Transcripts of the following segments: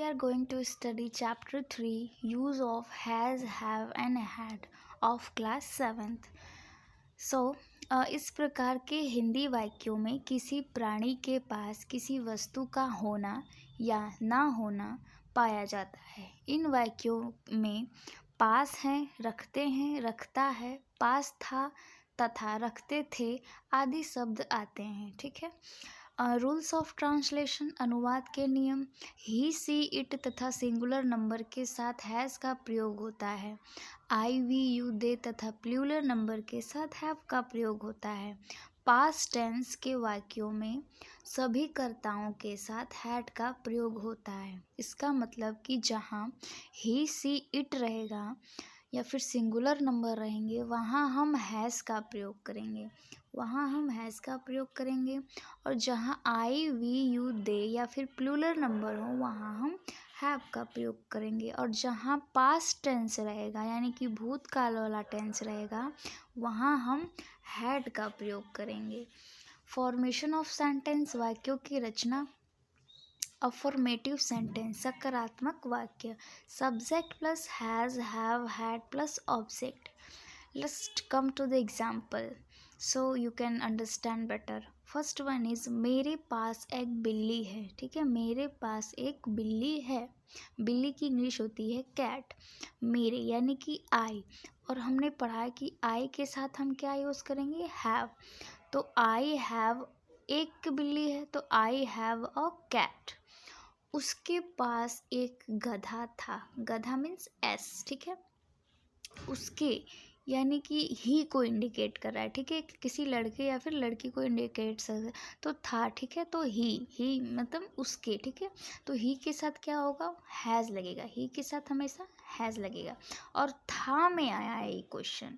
are going to study chapter 3 use of has, have and had of class 7th. इस प्रकार के हिंदी वाक्यों में किसी प्राणी के पास किसी वस्तु का होना या ना होना पाया जाता है। इन वाक्यों में पास है, रखते हैं, रखता है, पास था तथा रखते थे आदि शब्द आते हैं। ठीक है। रूल्स ऑफ ट्रांसलेशन, अनुवाद के नियम। ही, सी, इट तथा सिंगुलर नंबर के साथ हैज़ का प्रयोग होता है। आई, वी, यू, दे तथा प्लूरल नंबर के साथ हैव का प्रयोग होता है। पास्ट टेंस के वाक्यों में सभी कर्ताओं के साथ हैड का प्रयोग होता है। इसका मतलब कि जहाँ ही, सी, इट रहेगा या फिर सिंगुलर नंबर रहेंगे वहाँ हम हैज़ का प्रयोग करेंगे, और जहाँ आई, वी, यू, दे या फिर प्लूरल नंबर हो वहाँ हम हैव का प्रयोग करेंगे, और जहाँ पास्ट टेंस रहेगा यानी कि भूतकाल वाला टेंस रहेगा वहाँ हम हैड का प्रयोग करेंगे। फॉर्मेशन ऑफ सेंटेंस, वाक्यों की रचना। अफर्मेटिव सेंटेंस, सकारात्मक वाक्य। Subject plus has, have, had plus object. Let's come to the example so you can understand better. First one is मेरे पास एक बिल्ली है। ठीक है, मेरे पास एक बिल्ली है। बिल्ली की इंग्लिश होती है कैट। मेरे यानी कि आई, और हमने पढ़ा है कि आई के साथ हम क्या यूज़ करेंगे, हैव। तो आई हैव, एक बिल्ली है तो आई हैव अ कैट। उसके पास एक गधा था। गधा मीन्स एस। ठीक है, उसके यानी कि ही को इंडिकेट कर रहा है। ठीक है, किसी लड़के या फिर लड़की को इंडिकेट कर तो था। ठीक है, तो ही मतलब उसके। ठीक है, तो ही के साथ क्या होगा, हैज़ लगेगा। ही के साथ हमेशा हैज़ लगेगा। और था में आया है ये क्वेश्चन।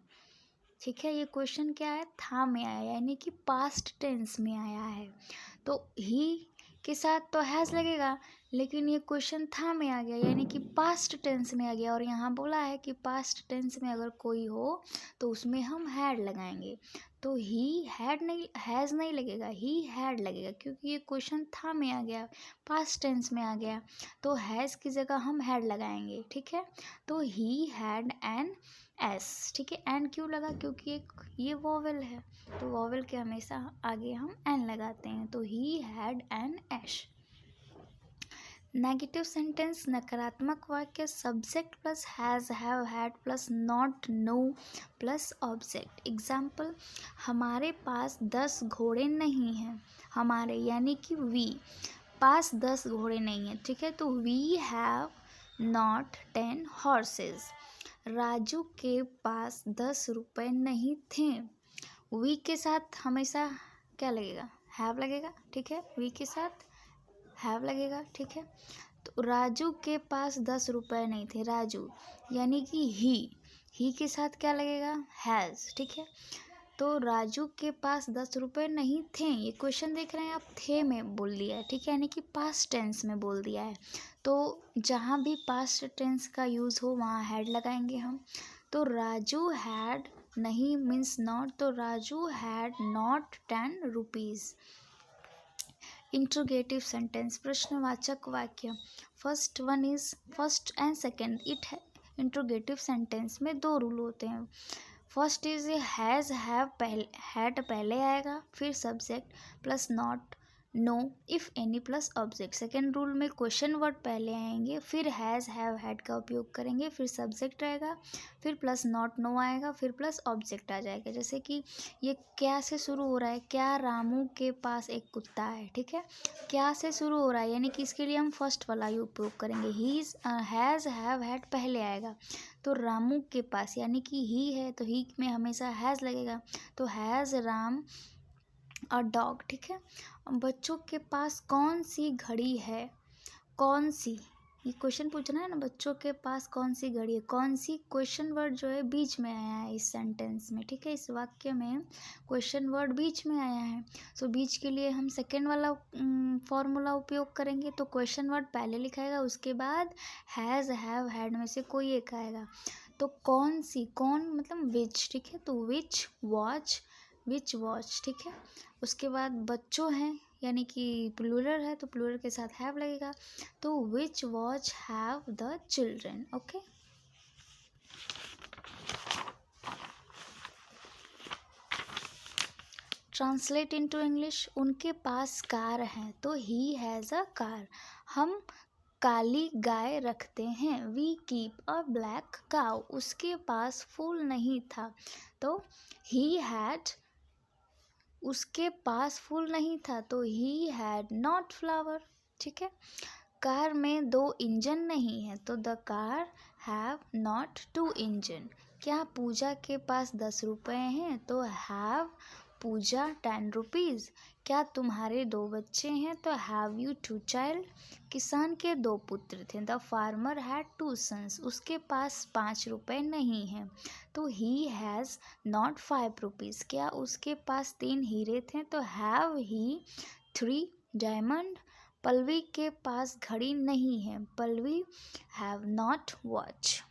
ठीक है, ये क्वेश्चन क्या है, था में आया यानी कि पास्ट टेंस में आया है। तो ही के साथ तो हैज़ लगेगा, लेकिन ये क्वेश्चन था में आ गया यानी कि पास्ट टेंस में आ गया, और यहाँ बोला है कि पास्ट टेंस में अगर कोई हो तो उसमें हम हैड लगाएंगे। तो ही हैड नहीं, हैज़ नहीं लगेगा, ही हैड लगेगा, क्योंकि ये क्वेश्चन था में आ गया, पास्ट टेंस में आ गया, तो हैज़ की जगह हम हैड लगाएंगे। ठीक है, तो ही हैड एन एस। ठीक है, एन क्यों लगा, क्योंकि ये वॉवेल है, तो वॉवेल के हमेशा आगे हम एन लगाते हैं। तो he had an ass. Negative sentence, नकारात्मक वाक्य। Subject plus has, have, had plus not, no plus object. Example, हमारे पास 10 घोड़े नहीं हैं। हमारे यानी कि वी पास 10 घोड़े नहीं हैं। ठीक है, तो we have not 10 horses. Raju के पास 10 रुपए नहीं थे। वी के साथ हमेशा क्या लगेगा, हैव लगेगा। ठीक है, वी के साथ हैव लगेगा। ठीक है, तो राजू के पास 10 रुपए नहीं थे। राजू यानी कि ही के साथ क्या लगेगा, हैज़। ठीक है, तो राजू के पास 10 रुपए नहीं थे। ये क्वेश्चन देख रहे हैं आप, थे में बोल दिया है। ठीक है, यानी कि पास्ट टेंस में बोल दिया है। तो जहाँ भी पास्ट टेंस का यूज़ हो वहाँ हैड लगाएंगे हम। तो राजू हैड नहीं मीन्स नॉट, तो Raju had not 10 rupees. Interrogative sentence, प्रश्नवाचक वाक्य। First one is first and second. It है इंट्रोगेटिव सेंटेंस में 2 रूल होते हैं। First is has, have, had पहले आएगा, फिर subject plus not, no, if any plus object. Second rule में क्वेश्चन वर्ड पहले आएंगे, फिर हैज़, हैव, हैड का उपयोग करेंगे, फिर सब्जेक्ट रहेगा, फिर प्लस नॉट, नो आएगा, फिर प्लस ऑब्जेक्ट आ जाएगा। जैसे कि ये क्या से शुरू हो रहा है, क्या रामू के पास एक कुत्ता है। ठीक है, क्या से शुरू हो रहा है यानी कि इसके लिए हम फर्स्ट वाला ही उपयोग करेंगे। ही, हैज़, हैव, हैड पहले आएगा, तो रामू के पास यानी कि ही है, तो ही में हमेशा हैज़ लगेगा, तो हैज़ राम अ डॉग। ठीक है, बच्चों के पास कौन सी घड़ी है, कौन सी, ये क्वेश्चन पूछना है ना, बच्चों के पास कौन सी घड़ी है। कौन सी क्वेश्चन वर्ड जो है बीच में आया है इस सेंटेंस में। ठीक है, इस वाक्य में क्वेश्चन वर्ड बीच में आया है, सो बीच के लिए हम सेकेंड वाला फॉर्मूला उपयोग करेंगे। तो क्वेश्चन वर्ड पहले लिखाएगा, उसके बाद हैज़, हैव, हैड में से कोई एक आएगा। तो कौन सी, कौन मतलब विच। ठीक है, तो विच वॉच, विच वॉच। ठीक है, उसके बाद बच्चों हैं यानी कि प्लूरल है तो प्लूरल के साथ हैव लगेगा, तो which watch have the children. Okay, translate into English, उनके पास कार है तो ही हैज़ अ कार। हम काली गाय रखते हैं। We keep a black cow, उसके पास फूल नहीं था तो ही हैड, उसके पास फूल नहीं था तो ही हैड नॉट फ्लावर। ठीक है, कार में 2 इंजन नहीं है तो the car have not 2 engine. क्या पूजा के पास 10 रुपए हैं तो हैव पूजा 10 रुपीज़। क्या तुम्हारे 2 बच्चे हैं तो हैव यू 2 चाइल्ड। किसान के 2 पुत्र थे। द फार्मर हैड 2 सन्स, उसके पास 5 रुपए नहीं हैं तो ही हैज़ नॉट 5 रुपीज़। क्या उसके पास 3 हीरे थे तो हैव ही 3 डायमंड। पल्लवी के पास घड़ी नहीं है, पल्लवी हैव नॉट वॉच।